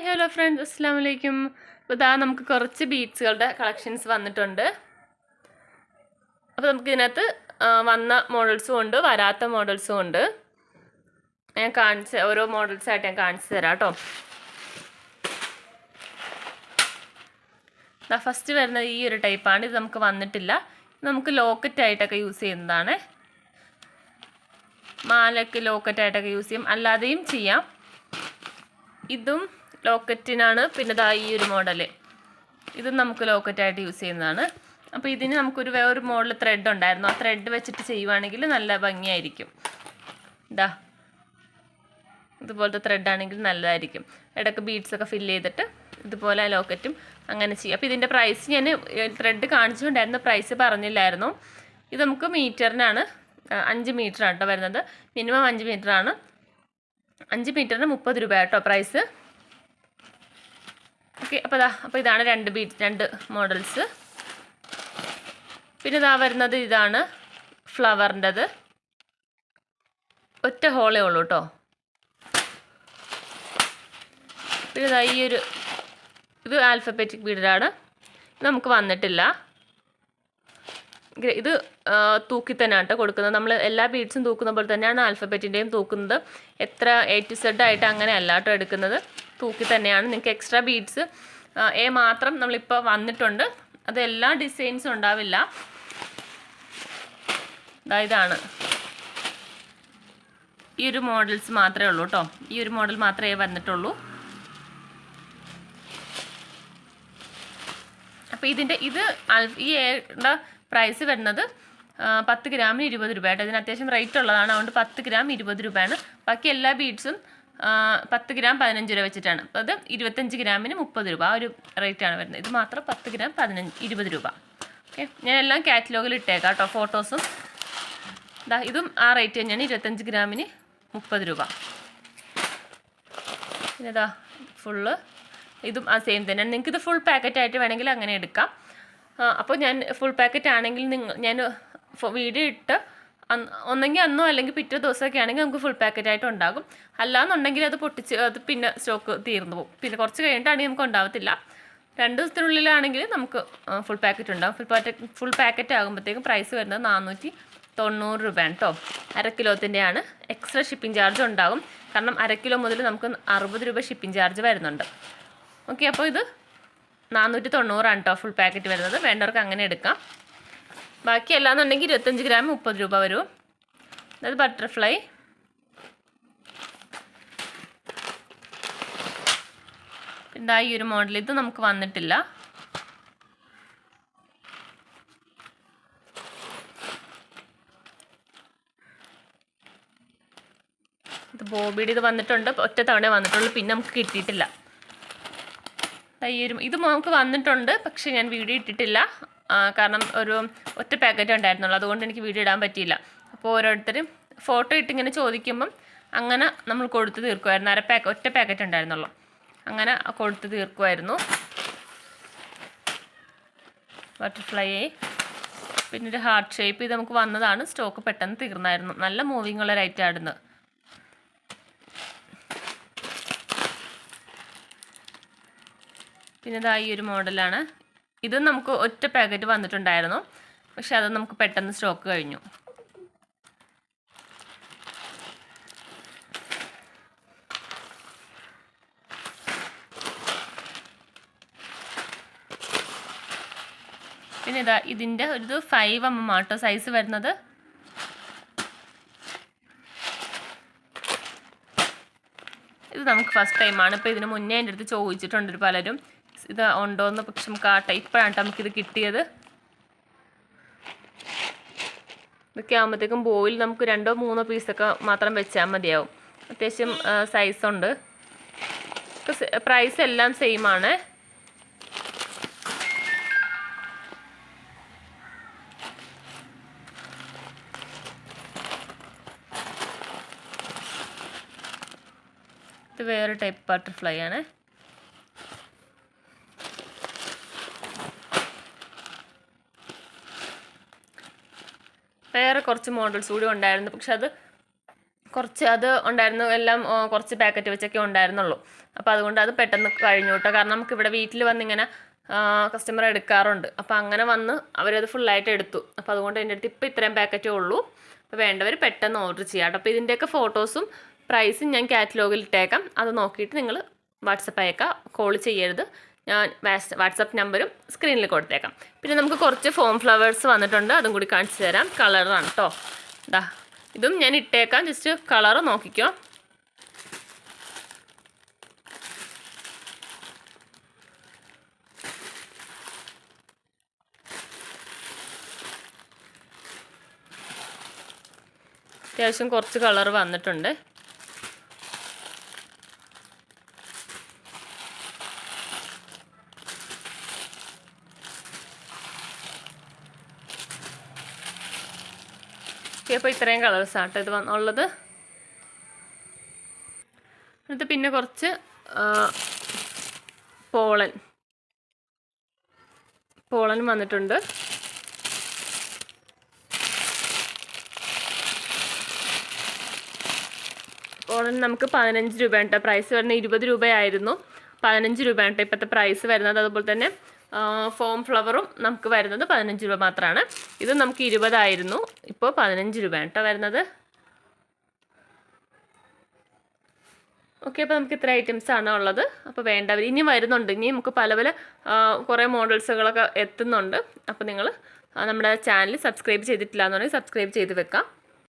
Hi hello friends, അസ്സാം വലൈക്കും. അപ്പോൾ ഇതാ നമുക്ക് കുറച്ച് ബീഡ്സുകളുടെ കളക്ഷൻസ് വന്നിട്ടുണ്ട്. അപ്പോൾ നമുക്ക് ഇതിനകത്ത് വന്ന മോഡൽസും ഉണ്ട്, വരാത്ത മോഡൽസും ഉണ്ട്. ഞാൻ ഓരോ മോഡൽസായിട്ട് ഞാൻ കാണിച്ചു തരാം കേട്ടോ. ഫസ്റ്റ് വരുന്നത് ഈ ഒരു ടൈപ്പാണ്. ഇത് നമുക്ക് വന്നിട്ടില്ല. നമുക്ക് ലോക്കറ്റായിട്ടൊക്കെ യൂസ് ചെയ്യുന്നതാണ്. മാലയ്ക്ക് ലോക്കറ്റായിട്ടൊക്കെ യൂസ് ചെയ്യും, അല്ലാതെയും ചെയ്യാം. ഇതും ലോക്കറ്റിനാണ്. പിന്നെ ദാ ഈ ഒരു മോഡല്, ഇതും നമുക്ക് ലോക്കറ്റായിട്ട് യൂസ് ചെയ്യുന്നതാണ്. അപ്പോൾ ഇതിന് നമുക്കൊരു വേറൊരു മോഡൽ ത്രെഡ് ഉണ്ടായിരുന്നു. ആ ത്രെഡ് വെച്ചിട്ട് ചെയ്യുവാണെങ്കിൽ നല്ല ഭംഗിയായിരിക്കും. ഇതാ ഇതുപോലത്തെ ത്രെഡാണെങ്കിൽ നല്ലതായിരിക്കും. ഇടയ്ക്ക് ബീഡ്സൊക്കെ ഫില്ല് ചെയ്തിട്ട് ഇതുപോലെ ലോക്കറ്റും അങ്ങനെ ചെയ്യും. അപ്പോൾ ഇതിൻ്റെ പ്രൈസ് ഞാൻ ത്രെഡ് കാണിച്ചുകൊണ്ടായിരുന്നു, പ്രൈസ് പറഞ്ഞില്ലായിരുന്നു. ഇത് നമുക്ക് മീറ്ററിനാണ് 5 മീറ്ററാണ് കേട്ടോ വരുന്നത്. മിനിമം 5 മീറ്ററാണ്. 5 മീറ്ററിന് 30 രൂപ കേട്ടോ പ്രൈസ്. ഓക്കെ, അപ്പോൾ ഇതാണ് രണ്ട് മോഡൽസ്. പിന്നെ ഇതാ വരുന്നത് ഇതാണ് ഫ്ലവറിൻ്റെത്. ഒറ്റ ഹോളേ ഉള്ളൂ കേട്ടോ. പിന്നെ ഇതാ ഇത് ആൽഫബറ്റിക് ബീഡാണ്. ഇത് നമുക്ക് വന്നിട്ടില്ല. ഇത് തൂക്കി തന്നെയാണ് കേട്ടോ കൊടുക്കുന്നത്. നമ്മൾ എല്ലാ ബീഡ്സും തൂക്കുന്ന പോലെ തന്നെയാണ് ആൽഫബറ്റിൻ്റെയും തൂക്കുന്നത്. എത്ര A to Z ആയിട്ട് അങ്ങനെ അല്ല കേട്ടോ എടുക്കുന്നത്, തൂക്കി തന്നെയാണ്. നിങ്ങൾക്ക് എക്സ്ട്രാ ബീഡ്സ് A മാത്രം നമ്മളിപ്പോൾ വന്നിട്ടുണ്ട്. അത് എല്ലാ ഡിസൈൻസും ഉണ്ടാവില്ല. ഇതാണ് ഈ ഒരു മോഡൽസ് മാത്രമേ ഉള്ളൂ കേട്ടോ. ഈ ഒരു മോഡൽ മാത്രമേ വന്നിട്ടുള്ളൂ. അപ്പോൾ ഈ Aയുടെ പ്രൈസ് വരുന്നത് 10 ഗ്രാമിന് 20 രൂപയായിട്ട്. ഇതിന് അത്യാവശ്യം റേറ്റ് ഉള്ളതാണ്. അതുകൊണ്ട് 10 ഗ്രാം 20 രൂപയാണ്. ബാക്കി എല്ലാ ബീഡ്സും 10 ഗ്രാം 15 രൂപ വെച്ചിട്ടാണ്. അപ്പോൾ അത് 25 ഗ്രാമിന് 30 രൂപ, ആ ഒരു റേറ്റാണ് വരുന്നത്. ഇത് മാത്രം 10 ഗ്രാം 20 രൂപ. ഓക്കെ, ഞാൻ എല്ലാം കാറ്റലോഗിൽ ഇട്ടേക്കാം കേട്ടോ, ഫോട്ടോസും. ഇതും ആ റേറ്റ് തന്നെയാണ്, 25 ഗ്രാമിന് 30 രൂപ. പിന്നെ ഫുള്ള് ഇതും ആ സെയിം തന്നെയാണ്. നിങ്ങൾക്കിത് ഫുൾ പാക്കറ്റായിട്ട് വേണമെങ്കിൽ അങ്ങനെ എടുക്കാം. അപ്പോൾ ഞാൻ ഫുൾ പാക്കറ്റ് ആണെങ്കിൽ ഞാൻ വീഡിയോ ഇട്ട് ഒന്നെങ്കിൽ അന്നോ അല്ലെങ്കിൽ പിറ്റേ ദിവസമൊക്കെ ആണെങ്കിൽ നമുക്ക് ഫുൾ പാക്കറ്റായിട്ട് ഉണ്ടാകും. അല്ലാന്നുണ്ടെങ്കിൽ അത് അത് പിന്നെ സ്റ്റോക്ക് തീർന്നു പോകും. പിന്നെ കുറച്ച് കഴിഞ്ഞിട്ടാണെങ്കിൽ നമുക്ക് ഉണ്ടാവത്തില്ല. 2 ദിവസത്തിനുള്ളിലാണെങ്കിൽ നമുക്ക് ഫുൾ പാക്കറ്റ് ഉണ്ടാകും. ഫുൾ പാക്കറ്റ് ആകുമ്പോഴത്തേക്കും പ്രൈസ് വരുന്നത് 490 രൂപയാണ് കേട്ടോ. 1/2 കിലോത്തിൻ്റെയാണ്. എക്സ്ട്രാ ഷിപ്പിംഗ് ചാർജ് ഉണ്ടാകും. കാരണം 1/2 കിലോ മുതൽ നമുക്ക് 60 രൂപ ഷിപ്പിംഗ് ചാർജ് വരുന്നുണ്ട്. ഓക്കെ, അപ്പോൾ ഇത് 490 ആണ് കേട്ടോ ഫുൾ പാക്കറ്റ് വരുന്നത്. വേണ്ടവർക്ക് അങ്ങനെ എടുക്കാം. ബാക്കി അല്ലാന്നുണ്ടെങ്കിൽ 25 ഗ്രാം 30 രൂപ വരും. അതായത് ബട്ടർഫ്ലൈ. പിന്നെ ഈ ഒരു മോഡൽ, ഇത് നമുക്ക് വന്നിട്ടില്ല. ഇത് ബോബിയുടെ ഇത് വന്നിട്ടുണ്ട്, ഒറ്റ തവണ വന്നിട്ടുള്ളൂ, പിന്നെ നമുക്ക് കിട്ടിയിട്ടില്ല. ഇത് നമുക്ക് വന്നിട്ടുണ്ട്, പക്ഷെ ഞാൻ വീഡിയോ ഇട്ടിട്ടില്ല. കാരണം ഒറ്റ പാക്കറ്റ് ഉണ്ടായിരുന്നുള്ളൂ, അതുകൊണ്ട് എനിക്ക് വീഡിയോ ഇടാൻ പറ്റിയില്ല. അപ്പോൾ ഓരോരുത്തരും ഫോട്ടോ ഇട്ടിങ്ങനെ ചോദിക്കുമ്പം അങ്ങനെ നമ്മൾ കൊടുത്ത് തീർക്കുമായിരുന്നു. ഒറ്റ പാക്കറ്റ് ഉണ്ടായിരുന്നുള്ളൂ, അങ്ങനെ കൊടുത്ത് തീർക്കുമായിരുന്നു. ബട്ടർഫ്ലൈ. പിന്നെ ഒരു ഹാർട്ട് ഷേപ്പ്, ഇത് നമുക്ക് വന്നതാണ്. സ്റ്റോക്ക് പെട്ടെന്ന് തീർന്നായിരുന്നു. നല്ല മൂവിങ് ഉള്ള റൈറ്റ് ആയിരുന്നു. പിന്നെ ഈ ഒരു മോഡലാണ്. ഇത് നമുക്ക് ഒറ്റ പാക്കറ്റ് വന്നിട്ടുണ്ടായിരുന്നു, പക്ഷെ അത് നമുക്ക് പെട്ടെന്ന് സ്റ്റോക്ക് കഴിഞ്ഞു. പിന്നെ ഇതിൻ്റെ ഒരു 5 mm ആട്ടോ സൈസ് വരുന്നത്. ഇത് നമുക്ക് ഫസ്റ്റ് ടൈമാണ്. ഇപ്പോൾ ഇതിന് മുന്നേ എൻ്റെ അടുത്ത് ചോദിച്ചിട്ടുണ്ട് പലരും, ഇത് ഉണ്ടോയെന്ന്. പക്ഷെ നമുക്ക് ഇപ്പോഴാണ് നമുക്കിത് കിട്ടിയത്. ഇതൊക്കെ ആകുമ്പോഴത്തേക്കും ബോയിൽ നമുക്ക് 2 or 3 പീസൊക്കെ മാത്രം വെച്ചാൽ മതിയാവും. അത്യാവശ്യം സൈസുണ്ട്. പ്രൈസ് എല്ലാം സെയിം ആണ്. ഇത് വേറെ ടൈപ്പ് ബട്ടർഫ്ലൈ ആണ്. വേറെ കുറച്ച് മോഡൽസ് കൂടി ഉണ്ടായിരുന്നു, പക്ഷെ അത് കുറച്ച് അത് ഉണ്ടായിരുന്നു, എല്ലാം കുറച്ച് പാക്കറ്റ് വെച്ചൊക്കെ ഉണ്ടായിരുന്നുള്ളൂ. അപ്പോൾ അതുകൊണ്ട് അത് പെട്ടെന്ന് കഴിഞ്ഞു കേട്ടോ. കാരണം നമുക്കിവിടെ വീട്ടിൽ വന്നിങ്ങനെ കസ്റ്റമർ എടുക്കാറുണ്ട്. അപ്പോൾ അങ്ങനെ വന്ന് അവരത് ഫുള്ളായിട്ട് എടുത്തു. അപ്പോൾ അതുകൊണ്ട് എൻ്റെ അടുത്ത് ഇപ്പോൾ ഇത്രയും പാക്കറ്റേ ഉള്ളൂ. അപ്പോൾ വേണ്ടവർ പെട്ടെന്ന് ഓർഡർ ചെയ്യാം കേട്ടോ. അപ്പോൾ ഇതിൻ്റെയൊക്കെ ഫോട്ടോസും പ്രൈസും ഞാൻ കാറ്റലോഗിൽ ഇട്ടേക്കാം. അത് നോക്കിയിട്ട് നിങ്ങൾ വാട്സപ്പ് അയക്കാം. കോൾ ചെയ്യരുത്. ഞാൻ വാട്സപ്പ് നമ്പറും സ്ക്രീനിൽ കൊടുത്തേക്കാം. പിന്നെ നമുക്ക് കുറച്ച് ഫോം ഫ്ലവേഴ്സ് വന്നിട്ടുണ്ട്, അതും കൂടി കാണിച്ചു തരാം. കളറാണ് കേട്ടോ. ഇതാ ഇതും ഞാൻ ഇട്ടേക്കാം, ജസ്റ്റ് കളറ് നോക്കിക്കോ. അത്യാവശ്യം കുറച്ച് കളർ വന്നിട്ടുണ്ട്. അപ്പോൾ ഇത്രയും കളേഴ്സാട്ടോ ഇത് ഉള്ളത്. എന്നിട്ട് പിന്നെ കുറച്ച് പോളൻ വന്നിട്ടുണ്ട്. പോളൻ നമുക്ക് 15 രൂപയാണ് കേട്ടോ പ്രൈസ് വരുന്നത്. 20 രൂപയായിരുന്നു, 15 രൂപയാണ് കേട്ടോ ഇപ്പോഴത്തെ പ്രൈസ് വരുന്നത്. അതുപോലെ തന്നെ ഫോം ഫ്ലവറും നമുക്ക് വരുന്നത് 15 രൂപ മാത്രമാണ്. ഇത് നമുക്ക് 20 ആയിരുന്നു, ഇപ്പോൾ 15 രൂപയാണ് കേട്ടോ വരുന്നത്. ഓക്കെ, അപ്പോൾ നമുക്ക് ഇത്ര ഐറ്റംസാണ് ഉള്ളത്. അപ്പോൾ വേണ്ടവർ ഇനി വരുന്നുണ്ട്, ഇനി നമുക്ക് പല പല കുറേ മോഡൽസുകളൊക്കെ എത്തുന്നുണ്ട്. അപ്പോൾ നിങ്ങൾ നമ്മുടെ ചാനൽ സബ്സ്ക്രൈബ് ചെയ്തിട്ടില്ല എന്നുണ്ടെങ്കിൽ സബ്സ്ക്രൈബ് ചെയ്ത് വെക്കാം.